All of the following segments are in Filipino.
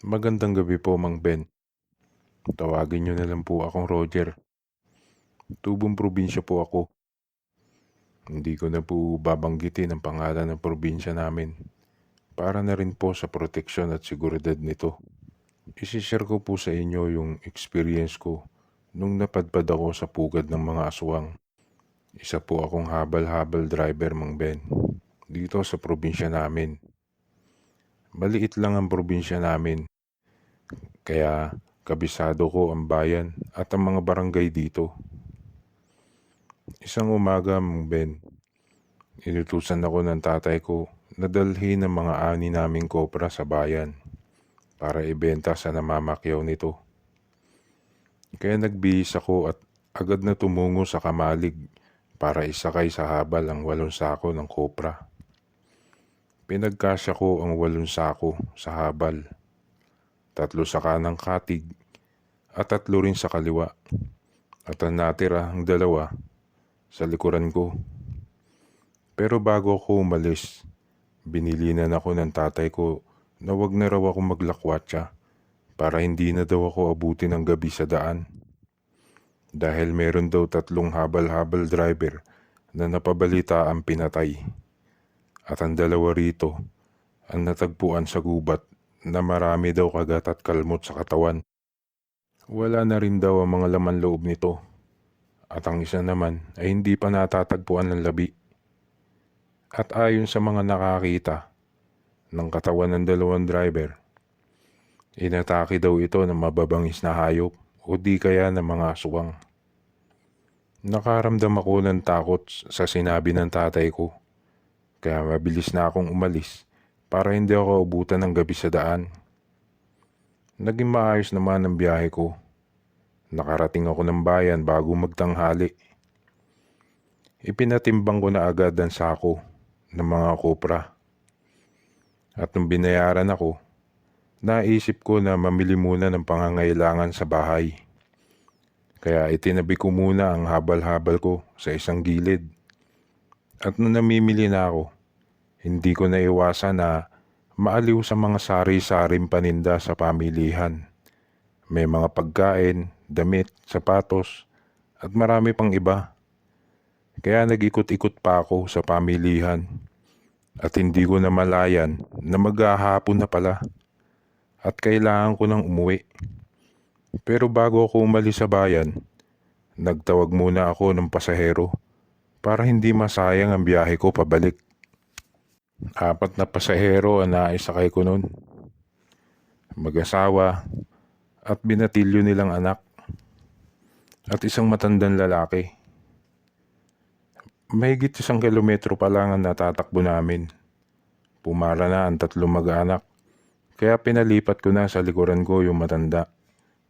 Magandang gabi po, Mang Ben. Tawagin niyo na lang po akong Roger. Tubong probinsya po ako. Hindi ko na po babanggitin ang pangalan ng probinsya namin para na rin po sa proteksyon at seguridad nito. Isishare ko po sa inyo yung experience ko nung napadpad ako sa pugad ng mga aswang. Isa po akong habal-habal driver, Mang Ben, dito sa probinsya namin. Maliit lang ang probinsya namin, kaya kabisado ko ang bayan at ang mga barangay dito. Isang umaga, Mang Ben, inutusan ako ng tatay ko na dalhin ang mga ani naming kopra sa bayan para ibenta sa namamakyaw nito. Kaya nagbihis ako at agad na tumungo sa kamalig para isakay sa habal ang 8 sako ng kopra. Pinagkasya ko ang 8 sako sa habal, 3 sa kanang katig at 3 rin sa kaliwa, at ang natira ang 2 sa likuran ko. Pero bago ako umalis, binilinan ako ng tatay ko na wag na raw ako maglakwatsa para hindi na daw ako abutin ng gabi sa daan. Dahil meron daw 3 habal-habal driver na napabalita ang pinatay. At ang 2 rito ang natagpuan sa gubat na marami daw kagat at kalmot sa katawan. Wala na rin daw ang mga laman loob nito. At ang isa naman ay hindi pa natatagpuan ng labi. At ayon sa mga nakakita ng katawan ng 2 driver, inatake daw ito ng mababangis na hayop o di kaya ng mga aswang. Nakaramdam ako ng takot sa sinabi ng tatay ko, kaya mabilis na akong umalis para hindi ako abutan ng gabi sa daan. Naging maayos naman ang biyahe ko. Nakarating ako ng bayan bago magtanghali. Ipinatimbang ko na agad ang sako ng mga kopra. At nung binayaran ako, naisip ko na mamili muna ng pangangailangan sa bahay. Kaya itinabi ko muna ang habal-habal ko sa isang gilid. At nung namimili na ako, hindi ko naiwasan na maaliw sa mga sari-saring paninda sa pamilihan. May mga pagkain, damit, sapatos, at marami pang iba. Kaya nag-ikot-ikot pa ako sa pamilihan. At hindi ko namalayan na maghahapon na pala. At kailangan ko nang umuwi. Pero bago ako umalis sa bayan, nagtawag muna ako ng pasahero para hindi masayang ang biyahe ko pabalik. 4 na pasahero ang naisakay ko noon. Mag-asawa at binatilyo nilang anak at isang matandang lalaki. Mahigit 1 kilometro pa lang ang natatakbo namin. Pumara na ang 3 mag-anak, kaya pinalipat ko na sa likuran ko yung matanda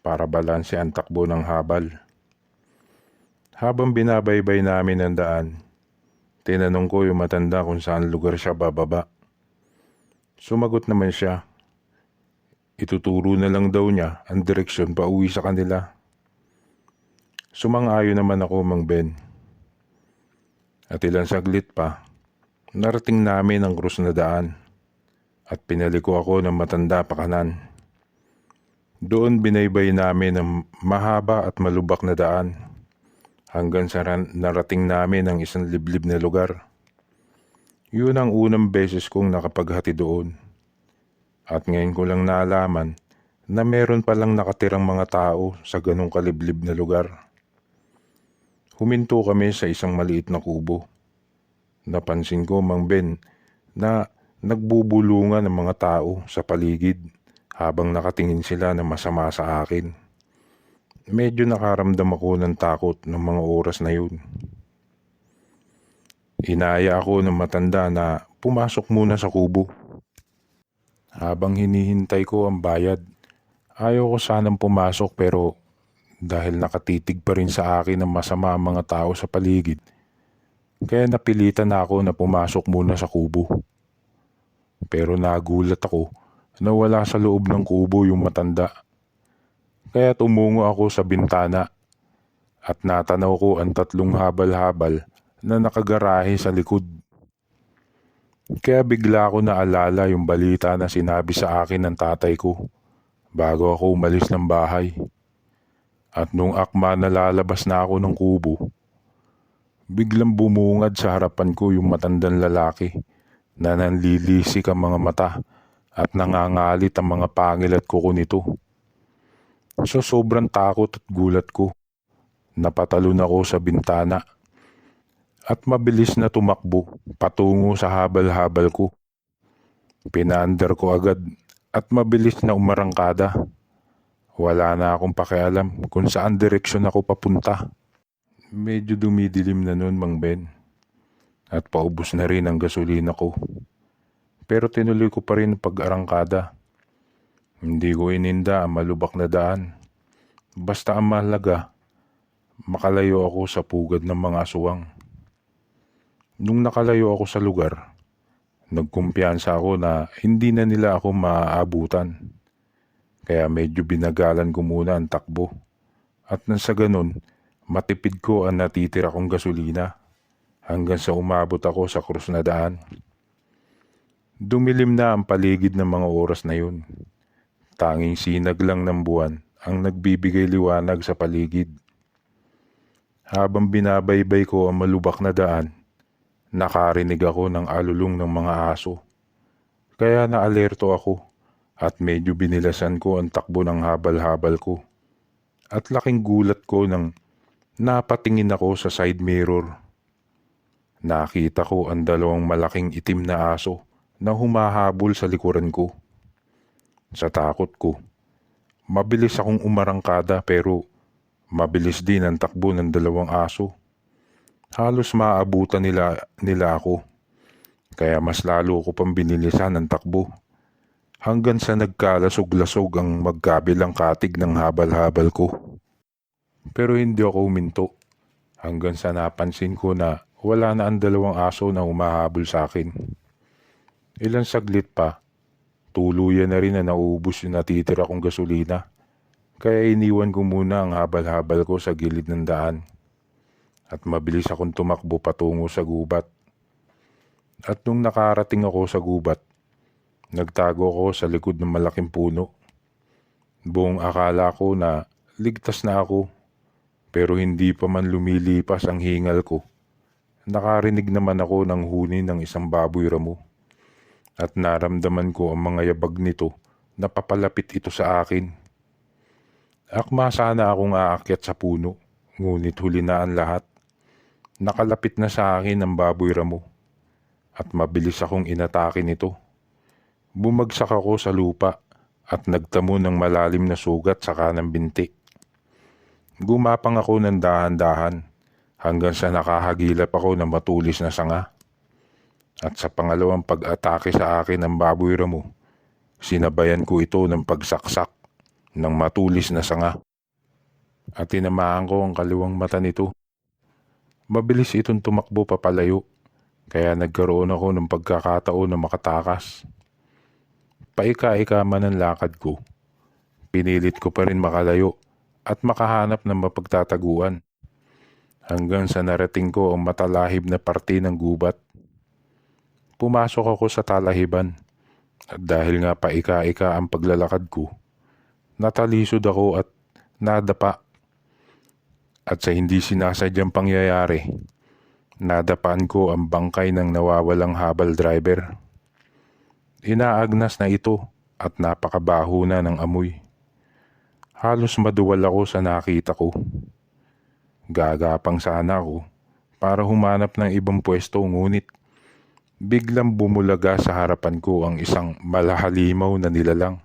para balanse ang takbo ng habal. Habang binabaybay namin ang daan, tinanong ko yung matanda kung saan lugar siya bababa. Sumagot naman siya. Ituturo na lang daw niya ang direksyon pa uwi sa kanila. Sumang-ayon naman ako, Mang Ben. At ilang saglit pa, narating namin ang krus na daan at pinaliko ako ng matanda pa kanan. Doon binaybay namin ang mahaba at malubak na daan hanggang sa narating namin ang isang liblib na lugar. Yun ang unang beses kong nakapaghati doon. At ngayon ko lang nalaman na meron palang nakatirang mga tao sa ganong kaliblib na lugar. Huminto kami sa isang maliit na kubo. Napansin ko, Mang Ben, na nagbubulungan ang mga tao sa paligid habang nakatingin sila na masama sa akin. Medyo nakaramdam ako ng takot ng mga oras na yun. Inaya ako ng matanda na pumasok muna sa kubo. Habang hinihintay ko ang bayad, ayaw ko sanang pumasok pero dahil nakatitig pa rin sa akin ng masama ang mga tao sa paligid, kaya napilitan ako na pumasok muna sa kubo. Pero nagulat ako na wala sa loob ng kubo yung matanda. Kaya tumungo ako sa bintana at natanaw ko ang 3 habal-habal na nakagarahe sa likod. Kaya bigla ko naalala yung balita na sinabi sa akin ng tatay ko bago ako umalis ng bahay. At nung akma na lalabas na ako ng kubo, biglang bumungad sa harapan ko yung matandang lalaki na nanlilisik ang mga mata at nangangalit ang mga pangil at kuko nito. So sobrang takot at gulat ko, napatalon ako sa bintana at mabilis na tumakbo patungo sa habal-habal ko. Pinaandar ko agad at mabilis na umarangkada. Wala na akong pakialam kung saan direksyon ako papunta. Medyo dumidilim na nun, Mang Ben, at paubos na rin ang gasolina ko. Pero tinuloy ko pa rin pag-arangkada. Hindi ko ininda ang malubak na daan. Basta ang mahalaga, makalayo ako sa pugad ng mga aswang. Nung nakalayo ako sa lugar, nagkumpiyansa ako na hindi na nila ako maaabutan. Kaya medyo binagalan ko muna ang takbo. At nang sa ganun, matipid ko ang natitira kong gasolina hanggang sa umabot ako sa krus na daan. Dumilim na ang paligid ng mga oras na yun. Tanging sinag lang ng buwan ang nagbibigay liwanag sa paligid. Habang binabaybay ko ang malubak na daan, nakarinig ako ng alulong ng mga aso. Kaya naalerto ako at medyo binilasan ko ang takbo ng habal-habal ko. At laking gulat ko nang napatingin ako sa side mirror. Nakita ko ang dalawang malaking itim na aso na humahabol sa likuran ko. Sa takot ko, mabilis akong umarangkada pero mabilis din ang takbo ng dalawang aso. Halos maabutan nila ako, kaya mas lalo ko pang binilisan ang takbo. Hanggang sa nagkalasog-lasog ang magkabilang katig ng habal-habal ko. Pero hindi ako huminto hanggang sa napansin ko na wala na ang dalawang aso na humahabol sa akin. Ilang saglit pa, tuluyan na rin na naubos yung natitira kong gasolina. Kaya iniwan ko muna ang habal-habal ko sa gilid ng daan. At mabilis akong tumakbo patungo sa gubat. At nung nakarating ako sa gubat, nagtago ako sa likod ng malaking puno. Buong akala ko na ligtas na ako, pero hindi pa man lumilipas ang hingal ko. Nakarinig naman ako ng huni ng isang baboy ramo. At naramdaman ko ang mga yabag nito na papalapit ito sa akin. Akma sana akong aakyat sa puno, ngunit huli na ang lahat. Nakalapit na sa akin ang baboy ramo at mabilis akong inatake nito. Bumagsak ako sa lupa at nagtamo ng malalim na sugat sa kanang binti. Gumapang ako ng dahan-dahan hanggang sa nakahagilap ako ng matulis na sanga. At sa pangalawang pag-atake sa akin ng baboy ramo, sinabayan ko ito ng pagsaksak ng matulis na sanga. At tinamaan ko ang kaliwang mata nito. Mabilis itong tumakbo papalayo, kaya nagkaroon ako ng pagkakataon na makatakas. Paika-ika man ang lakad ko, pinilit ko pa rin makalayo at makahanap ng mapagtataguan. Hanggang sa narating ko ang matalahib na parte ng gubat. Pumasok ako sa talahiban at dahil nga paika-ika ang paglalakad ko, natalisod ako at nadapa. At sa hindi sinasadyang pangyayari, nadapaan ko ang bangkay ng nawawalang habal driver. Inaagnas na ito at napakabaho na ng amoy. Halos maduwal ako sa nakita ko. Gagapang sana ako para humanap ng ibang pwesto, ngunit biglang bumulaga sa harapan ko ang isang malahalimaw na nilalang.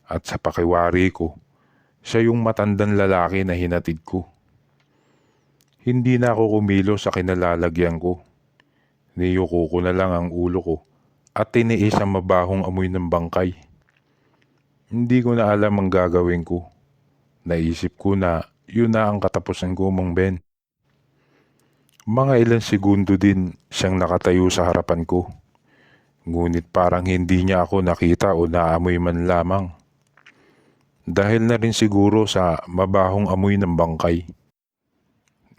At sa pakiwari ko, siya yung matandang lalaki na hinatid ko. Hindi na ako kumilos sa kinalalagyan ko. Niyuko ko na lang ang ulo ko at tiniis ang mabahong amoy ng bangkay. Hindi ko na alam ang gagawin ko. Naisip ko na yun na ang katapusan ko, Mang Ben. Mga ilang segundo din siyang nakatayo sa harapan ko. Ngunit parang hindi niya ako nakita o naamoy man lamang. Dahil na rin siguro sa mabahong amoy ng bangkay.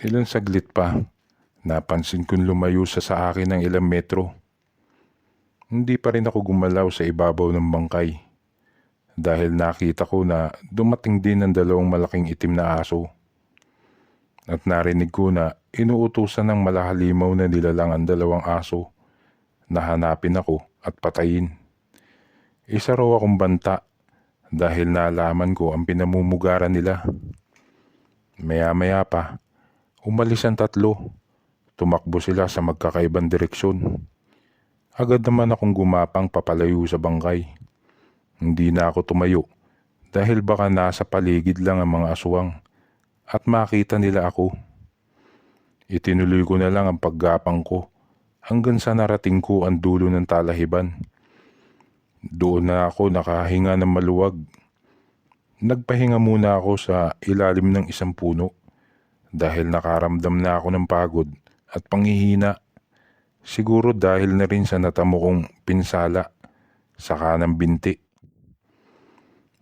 Ilang saglit pa, napansin kong lumayo sa akin ng ilang metro. Hindi pa rin ako gumalaw sa ibabaw ng bangkay. dahil nakita ko na dumating din ang dalawang malaking itim na aso. At narinig ko na inuutusan ng malahalimaw na nilalang ang dalawang aso na hanapin ako at patayin. Isa raw akong banta dahil nalaman ko ang pinamumugaran nila. Maya-maya pa, umalis ang tatlo. Tumakbo sila sa magkakaibang direksyon. Agad naman akong gumapang papalayo sa bangkay. Hindi na ako tumayo dahil baka nasa paligid lang ang mga aswang at makita nila ako. Itinuloy ko na lang ang paggapang ko hanggang sa narating ko ang dulo ng talahiban. Doon na ako nakahinga ng maluwag. Nagpahinga muna ako sa ilalim ng isang puno dahil nakaramdam na ako ng pagod at panghihina. Siguro dahil na rin sa natamo kong pinsala sa kanang binti.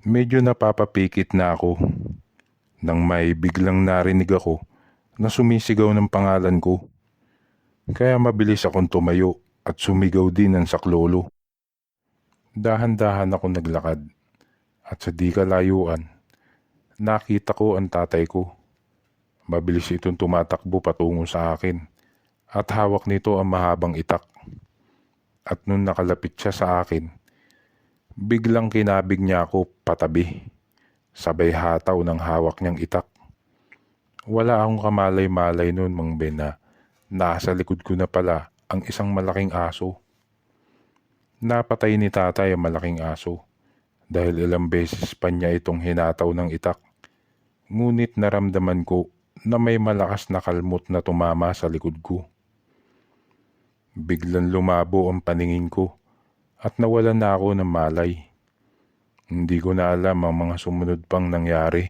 Medyo napapapikit na ako nang may biglang narinig ako na sumisigaw ng pangalan ko. Kaya mabilis akong tumayo at sumigaw din ng saklolo. Dahan-dahan ako naglakad at sa di kalayuan, nakita ko ang tatay ko. Mabilis itong tumatakbo patungo sa akin at hawak nito ang mahabang itak. At nung nakalapit siya sa akin, biglang kinabig niya ako patabi. Sabay hataw ng hawak niyang itak. Wala akong kamalay-malay noon, Mang Ben, na nasa likod ko na pala ang isang malaking aso. Napatay ni tatay ang malaking aso dahil ilang beses pa niya itong hinataw ng itak. Ngunit naramdaman ko na may malakas na kalmot na tumama sa likod ko. Biglang lumabo ang paningin ko at nawalan na ako ng malay. Hindi ko na alam ang mga sumunod pang nangyari.